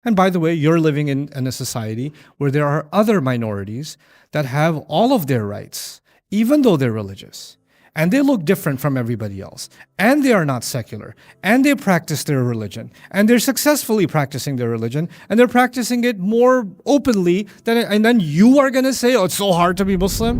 And by the way, you're living in a society where there are other minorities that have all of their rights, even though they're religious. And they look different from everybody else. And they are not secular. And they practice their religion. And they're successfully practicing their religion. And they're practicing it more openly and then you are going to say, oh, it's so hard to be Muslim?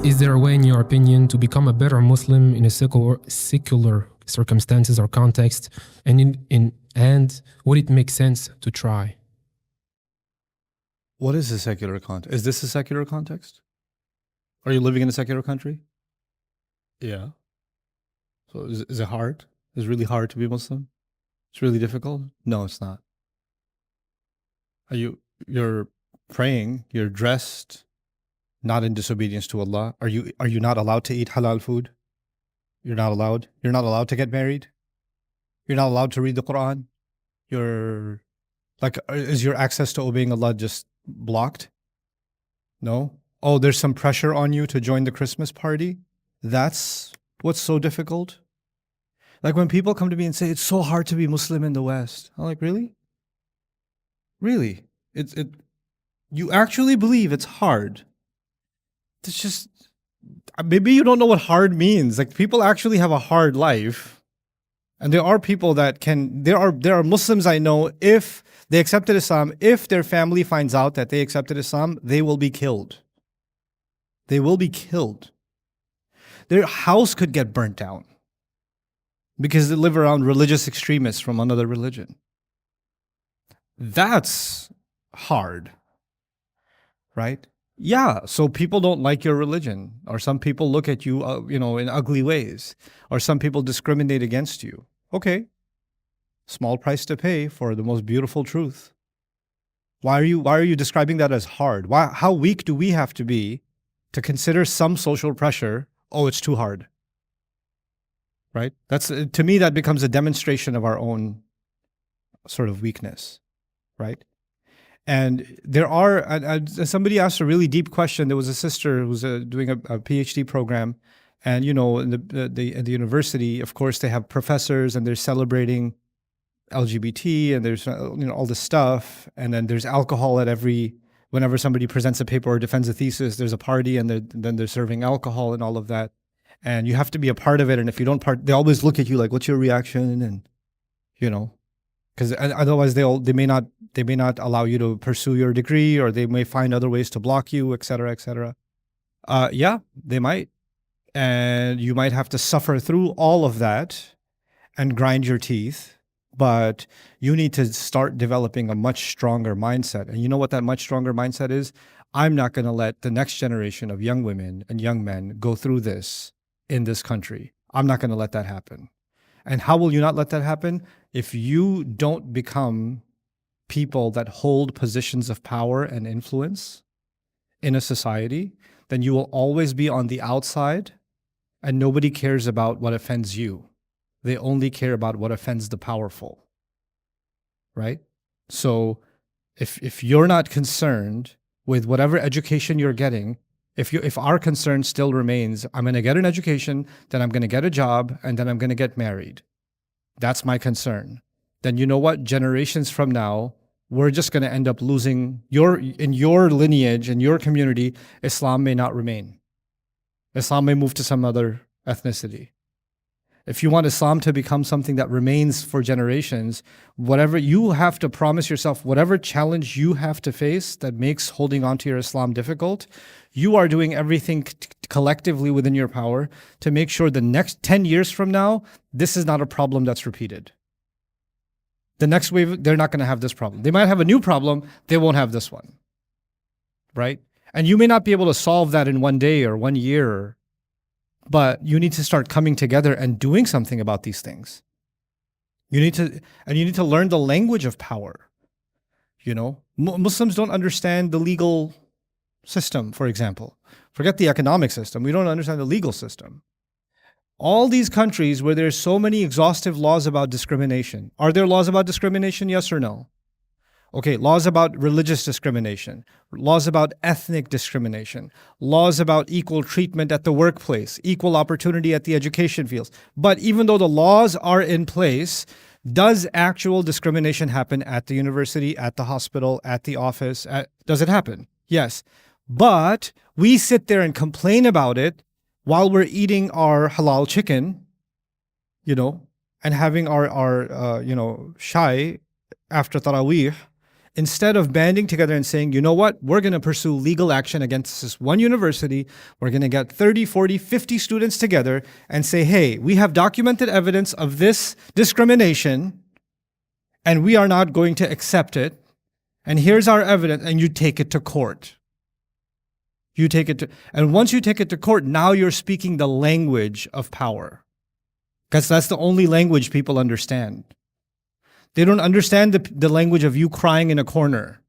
Is there a way, in your opinion, to become a better Muslim in a secular circumstances or context, and would it make sense to try? What is a secular context? Is this a secular context? Are you living in a secular country? Yeah. So is it hard? Is it really hard to be Muslim? It's really difficult? No, it's not. You're praying, you're dressed, not in disobedience to Allah. Are you not allowed to eat halal food? You're not allowed. You're not allowed to get married. You're not allowed to read the Quran. Is your access to obeying Allah just blocked? No? Oh, there's some pressure on you to join the Christmas party? That's what's so difficult? Like when people come to me and say, it's so hard to be Muslim in the West. I'm like, really? Really? You actually believe it's hard? It's just, maybe you don't know what hard means. Like people actually have a hard life. And there are people that there are Muslims I know, if they accepted Islam, if their family finds out that they accepted Islam, they will be killed. They will be killed. Their house could get burnt down because they live around religious extremists from another religion. That's hard, right? Yeah, so people don't like your religion, or some people look at you, in ugly ways, or some people discriminate against you. Okay, small price to pay for the most beautiful truth. Why are you describing that as hard? How weak do we have to be to consider some social pressure? Oh, it's too hard, right? To me, that becomes a demonstration of our own sort of weakness, right? And there are, somebody asked a really deep question. There was a sister who was doing a PhD program, and in the university, of course, they have professors, and they're celebrating LGBT, and there's all this stuff, and then there's alcohol whenever somebody presents a paper or defends a thesis, there's a party, and then they're serving alcohol and all of that, and you have to be a part of it. And if you don't they always look at you like, "What's your reaction?" And because otherwise they may not allow you to pursue your degree, or they may find other ways to block you, et cetera, et cetera. Yeah, they might. And you might have to suffer through all of that and grind your teeth, but you need to start developing a much stronger mindset. And you know what that much stronger mindset is? I'm not going to let the next generation of young women and young men go through this in this country. I'm not going to let that happen. And how will you not let that happen? If you don't become people that hold positions of power and influence in a society, then you will always be on the outside, and nobody cares about what offends you. They only care about what offends the powerful, right? So if you're not concerned with whatever education you're getting, if our concern still remains, I'm going to get an education, then I'm going to get a job, and then I'm going to get married. That's my concern. Then you know what? Generations from now, we're just going to end up losing in your lineage, in your community, Islam may not remain. Islam may move to some other ethnicity. If you want Islam to become something that remains for generations, whatever you have to promise yourself, whatever challenge you have to face that makes holding on to your Islam difficult, you are doing everything collectively within your power to make sure the next 10 years from now, this is not a problem that's repeated. The next wave, they're not going to have this problem. They might have a new problem, they won't have this one, right? And you may not be able to solve that in one day or 1 year, but you need to start coming together and doing something about these things. You need to learn the language of power. Muslims don't understand the legal system, for example. Forget the economic system. We don't understand the legal system. All these countries where there's so many exhaustive laws about discrimination, are there laws about discrimination? Yes or no? Okay, laws about religious discrimination, laws about ethnic discrimination, laws about equal treatment at the workplace, equal opportunity at the education fields. But even though the laws are in place, does actual discrimination happen at the university, at the hospital, at the office? Does it happen? Yes. But we sit there and complain about it while we're eating our halal chicken, and having our shai after Taraweeh, instead of banding together and saying, you know what, we're going to pursue legal action against this one university. We're going to get 30, 40, 50 students together and say, hey, we have documented evidence of this discrimination and we are not going to accept it. And here's our evidence, and you take it to court. And once you take it to court, now you're speaking the language of power. Because that's the only language people understand. They don't understand the language of you crying in a corner.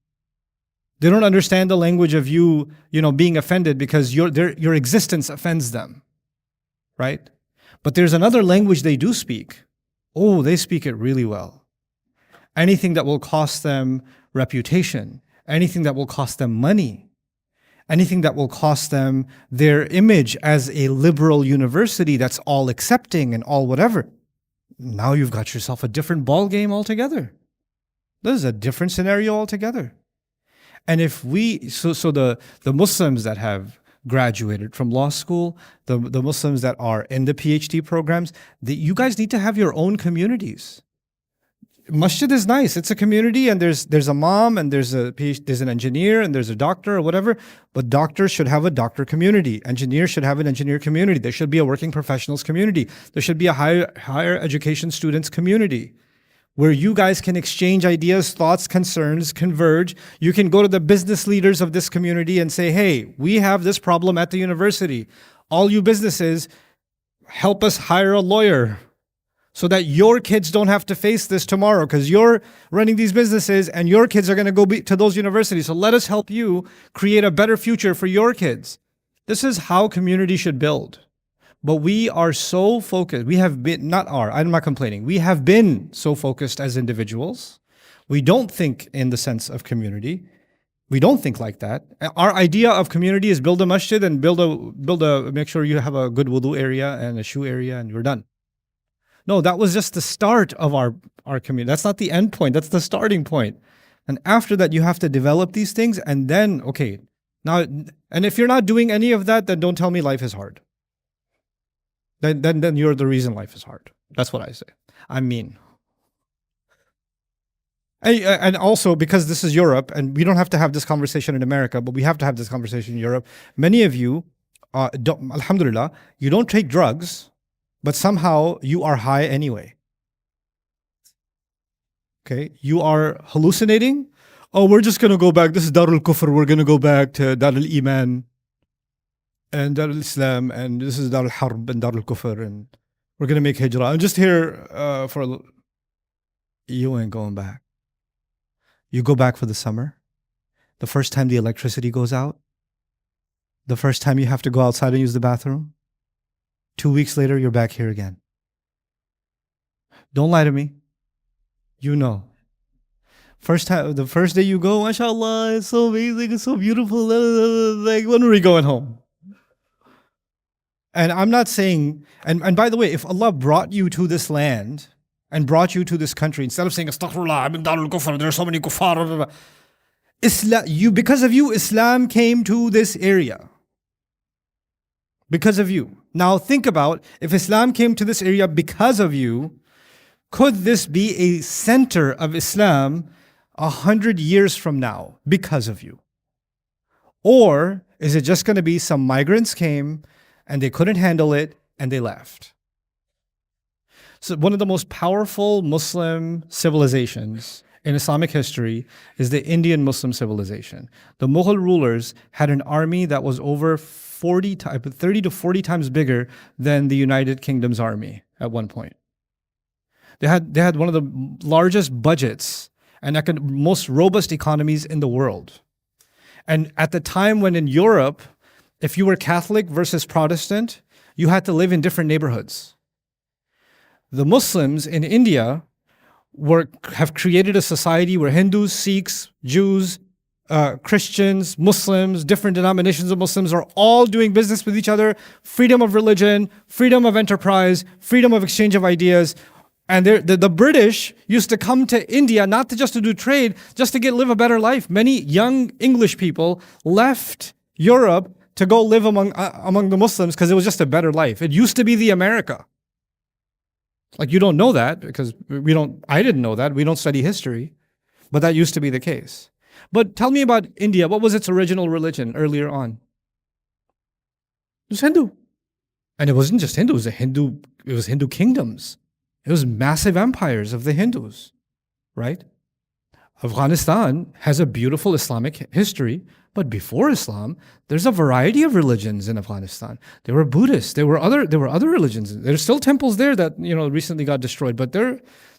They don't understand the language of you, being offended because your existence offends them, right? But there's another language they do speak. Oh, they speak it really well. Anything that will cost them reputation, anything that will cost them money, anything that will cost them their image as a liberal university that's all accepting and all whatever. Now you've got yourself a different ball game altogether. This is a different scenario altogether. And if the Muslims that have graduated from law school, the Muslims that are in the PhD programs, you guys need to have your own communities. Masjid is nice. It's a community, and there's a mom, and there's an engineer, and there's a doctor or whatever. But doctors should have a doctor community. Engineers should have an engineer community. There should be a working professionals community. There should be a higher education students community where you guys can exchange ideas, thoughts, concerns, converge. You can go to the business leaders of this community and say, hey, we have this problem at the university. All you businesses, help us hire a lawyer so that your kids don't have to face this tomorrow, because you're running these businesses and your kids are going to go to those universities. So let us help you create a better future for your kids. This is how community should build. But we are so focused. We have been, I'm not complaining. We have been so focused as individuals. We don't think in the sense of community. We don't think like that. Our idea of community is build a masjid and make sure you have a good wudu area and a shoe area and you're done. No, that was just the start of our community. That's not the end point. That's the starting point. And after that, you have to develop these things. And then, okay, now, and if you're not doing any of that, then don't tell me life is hard. Then you're the reason life is hard. That's what I say. I mean. And also, because this is Europe, and we don't have to have this conversation in America, but we have to have this conversation in Europe. Many of you, alhamdulillah, you don't take drugs, but somehow you are high anyway. Okay, you are hallucinating. Oh, we're just going to go back. This is Darul Kufr. We're going to go back to Darul Iman and Darul Islam, and this is Darul Harb and Darul Kufr, and we're going to make hijrah. I'm just here for a little. You ain't going back. You go back for the summer, the first time the electricity goes out, the first time you have to go outside and use the bathroom. 2 weeks later, you're back here again. Don't lie to me. You know. The first day you go, mashallah, it's so amazing, it's so beautiful. Like, when are we going home? And I'm not saying, and by the way, if Allah brought you to this land and brought you to this country, instead of saying, astaghfirullah, I'm in Darul Kufr, there are so many kuffar, because of you, Islam came to this area. Because of you. Now think about, if Islam came to this area because of you, could this be a center of Islam 100 years from now because of you? Or is it just going to be some migrants came and they couldn't handle it and they left? So one of the most powerful Muslim civilizations in Islamic history is the Indian Muslim civilization. The Mughal rulers had an army that was over 30 to 40 times bigger than the United Kingdom's army at one point. They had one of the largest budgets and most robust economies in the world. And at the time when in Europe, if you were Catholic versus Protestant, you had to live in different neighborhoods. The Muslims in India have created a society where Hindus, Sikhs, Jews, Christians, Muslims, different denominations of Muslims are all doing business with each other, freedom of religion, freedom of enterprise, freedom of exchange of ideas. And the British used to come to India not to just to do trade, just to live a better life. Many young English people left Europe to go live among the Muslims because it was just a better life. It used to be the America. Like, you don't know that because I didn't know that. We don't study history, but that used to be the case. But tell me about India. What was its original religion earlier on? It was Hindu. And it wasn't just Hindu, it was Hindu kingdoms. It was massive empires of the Hindus, right? Afghanistan has a beautiful Islamic history, but before Islam, there's a variety of religions in Afghanistan. There were Buddhists, there were other religions. There's still temples there that recently got destroyed, but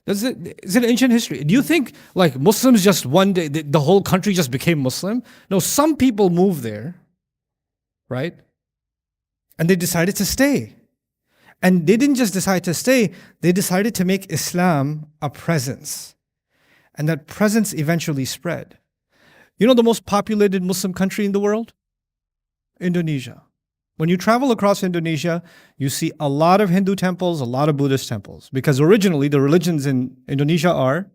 it's an ancient history. Do you think like Muslims just one day the whole country just became Muslim? No, some people moved there, right? And they decided to stay. And they didn't just decide to stay, they decided to make Islam a presence. And that presence eventually spread. You know the most populated Muslim country in the world? Indonesia. When you travel across Indonesia, you see a lot of Hindu temples, a lot of Buddhist temples. Because originally the religions in Indonesia are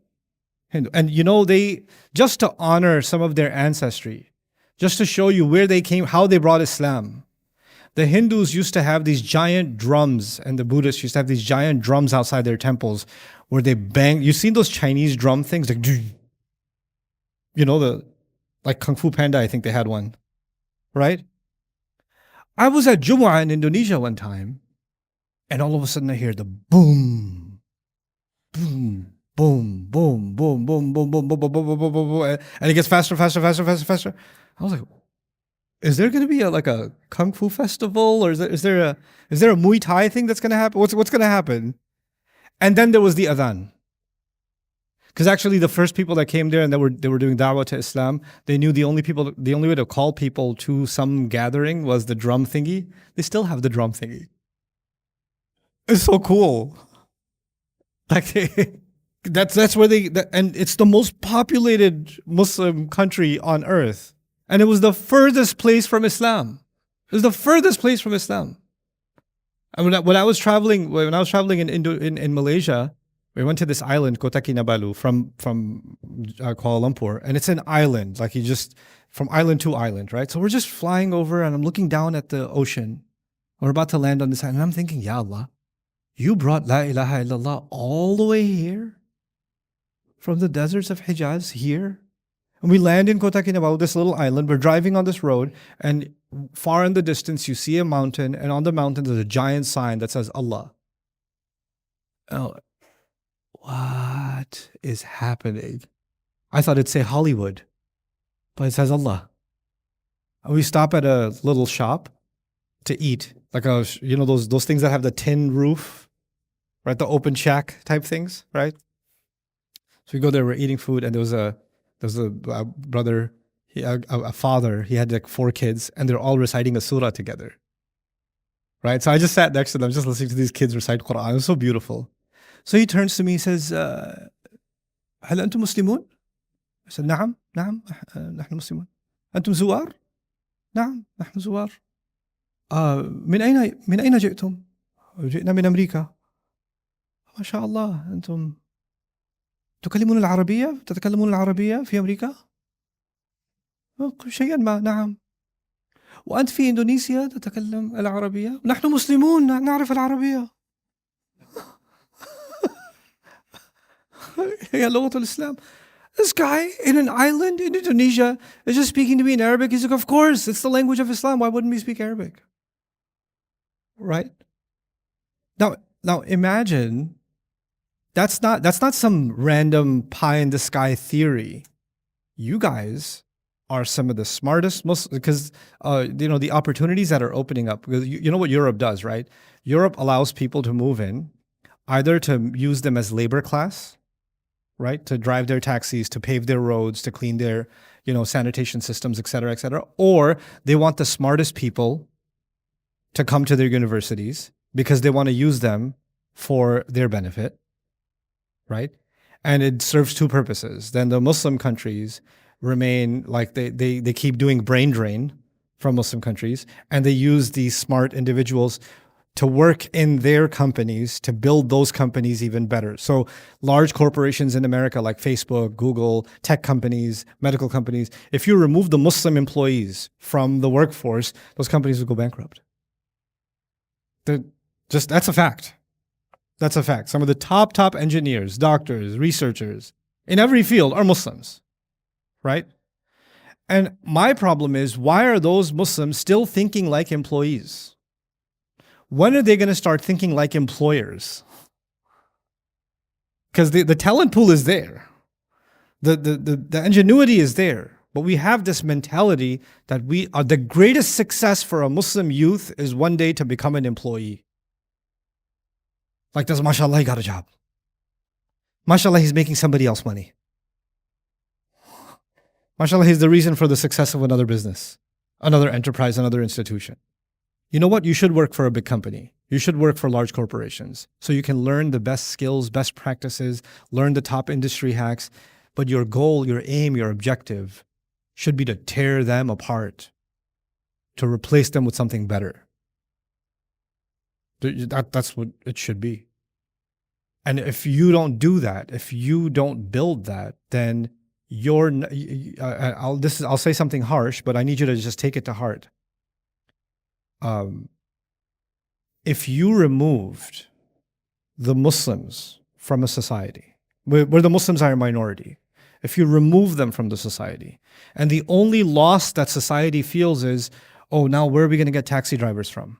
Hindu. And they, just to honor some of their ancestry, just to show you where they came, how they brought Islam, the Hindus used to have these giant drums, and the Buddhists used to have these giant drums outside their temples where they bang. You've seen those Chinese drum things? Like, like Kung Fu Panda, I think they had one, right? I was at Jumu'ah in Indonesia one time, and all of a sudden I hear the boom, boom, boom, boom, boom, boom, boom, boom, boom, boom, boom, boom, boom, boom, and it gets faster, faster, faster, faster, faster. I was like, is there going to be a Kung Fu festival, or is there a Muay Thai thing that's going to happen? What's going to happen? And then there was the adhan. Because actually the first people that came there and they were doing da'wah to Islam, they knew the only way to call people to some gathering was the drum thingy. They still have the drum thingy. It's so cool. Like that's where and it's the most populated Muslim country on earth. And it was the furthest place from Islam. It was the furthest place from Islam. And when I was traveling in Malaysia, we went to this island, Kota Kinabalu, from Kuala Lumpur, and it's an island. Like, you just from island to island, right? So we're just flying over, and I'm looking down at the ocean. We're about to land on this island, and I'm thinking, Ya Allah, you brought La ilaha illallah all the way here, from the deserts of Hijaz here. And we land in Kota Kinabalu, this little island. We're driving on this road, and far in the distance, you see a mountain, and on the mountain, there's a giant sign that says Allah. Oh, what is happening? I thought it'd say Hollywood, but it says Allah. And we stop at a little shop to eat, like those things that have the tin roof, right? The open shack type things, right? So we go there, we're eating food, and there was a brother, a father. He had like 4 kids, and they're all reciting a surah together, right? So I just sat next to them, just listening to these kids recite Quran. It was so beautiful. So he turns to me, he says, هل أنتم مسلمون? I said, نعم نحن مسلمون. أنتم زوار؟ نعم نحن زوار. من أين جئتم؟ جئنا من أمريكا. ما شاء الله، أنتم تتكلمون العربية في أمريكا؟ شيئا ما، نعم. وأنت في إندونيسيا تتكلم العربية؟ نحن مسلمون نعرف العربية. هي لغة الإسلام. This guy in an island in Indonesia is just speaking to me in Arabic. He's like, of course, it's the language of Islam. Why wouldn't we speak Arabic? Right? Now imagine that's not some random pie in the sky theory. You guys are some of the smartest Muslims, because the opportunities that are opening up. Because you know what Europe does, right? Europe allows people to move in, either to use them as labor class, right? To drive their taxis, to pave their roads, to clean their, sanitation systems, et cetera, or they want the smartest people to come to their universities because they want to use them for their benefit, right? And it serves two purposes. Then the Muslim countries remain like they keep doing brain drain from Muslim countries, and they use these smart individuals to work in their companies to build those companies even better. So large corporations in America like Facebook, Google, tech companies, medical companies, if you remove the Muslim employees from the workforce, those companies would go bankrupt. That's a fact. That's a fact. Some of the top engineers, doctors, researchers in every field are Muslims, right? And my problem is, why are those Muslims still thinking like employees? When are they going to start thinking like employers? Because the talent pool is there. The ingenuity is there. But we have this mentality that we are the greatest success for a Muslim youth is one day to become an employee. Like this, mashallah, he got a job. Mashallah, he's making somebody else money. Mashallah, he's the reason for the success of another business, another enterprise, another institution. You know what? You should work for a big company. You should work for large corporations so you can learn the best skills, best practices, learn the top industry hacks. But your goal, your aim, your objective should be to tear them apart, to replace them with something better. That's what it should be. And if you don't do that, if you don't build that, then I'll say something harsh, but I need you to just take it to heart. If you removed the Muslims from a society, where the Muslims are a minority, if you remove them from the society, and the only loss that society feels is, oh, now where are we going to get taxi drivers from?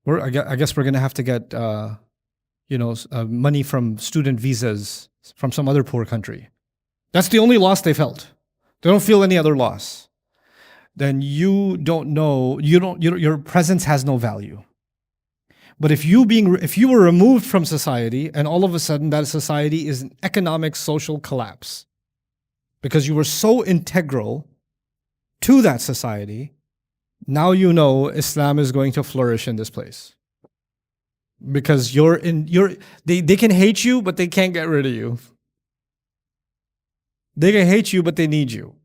I guess we're going to have to get money from student visas from some other poor country. That's the only loss they felt. They don't feel any other loss. Then you don't know, your presence has no value. But if you were removed from society and all of a sudden that society is an economic, social collapse because you were so integral to that society, now you know Islam is going to flourish in this place. Because they can hate you, but they can't get rid of you. They can hate you, but they need you.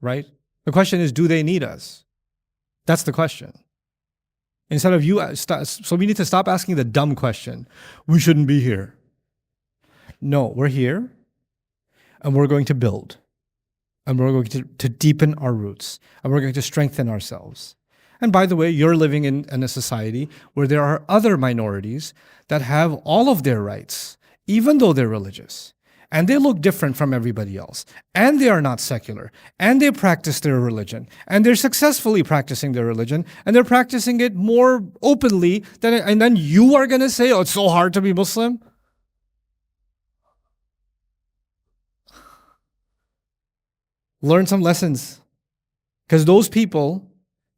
Right? The question is, do they need us? That's the question. Instead of so we need to stop asking the dumb question. We shouldn't be here. No, we're here and we're going to build. And we're going to deepen our roots. And we're going to strengthen ourselves. And by the way, you're living in a society where there are other minorities that have all of their rights, even though they're religious. And they look different from everybody else. And they are not secular. And they practice their religion. And they're successfully practicing their religion. And they're practicing it more openly and then you are going to say, oh, it's so hard to be Muslim? Learn some lessons. Because those people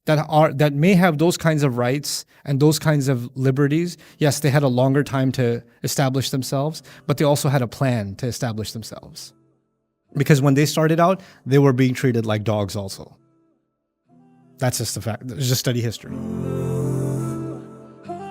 that may have those kinds of rights and those kinds of liberties, yes, they had a longer time to establish themselves, but they also had a plan to establish themselves. Because when they started out, they were being treated like dogs also. That's just a fact. Just study history.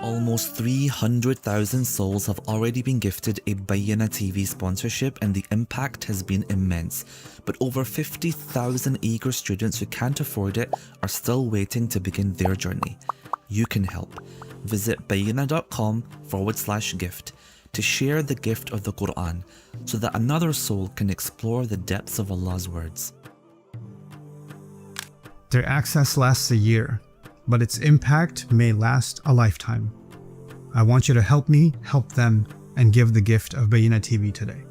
Almost 300,000 souls have already been gifted a Bayyinah TV sponsorship, and the impact has been immense. But over 50,000 eager students who can't afford it are still waiting to begin their journey. You can help. Visit bayyinah.com/gift to share the gift of the Quran so that another soul can explore the depths of Allah's words. Their access lasts a year, but its impact may last a lifetime. I want you to help me help them and give the gift of Bayyinah TV today.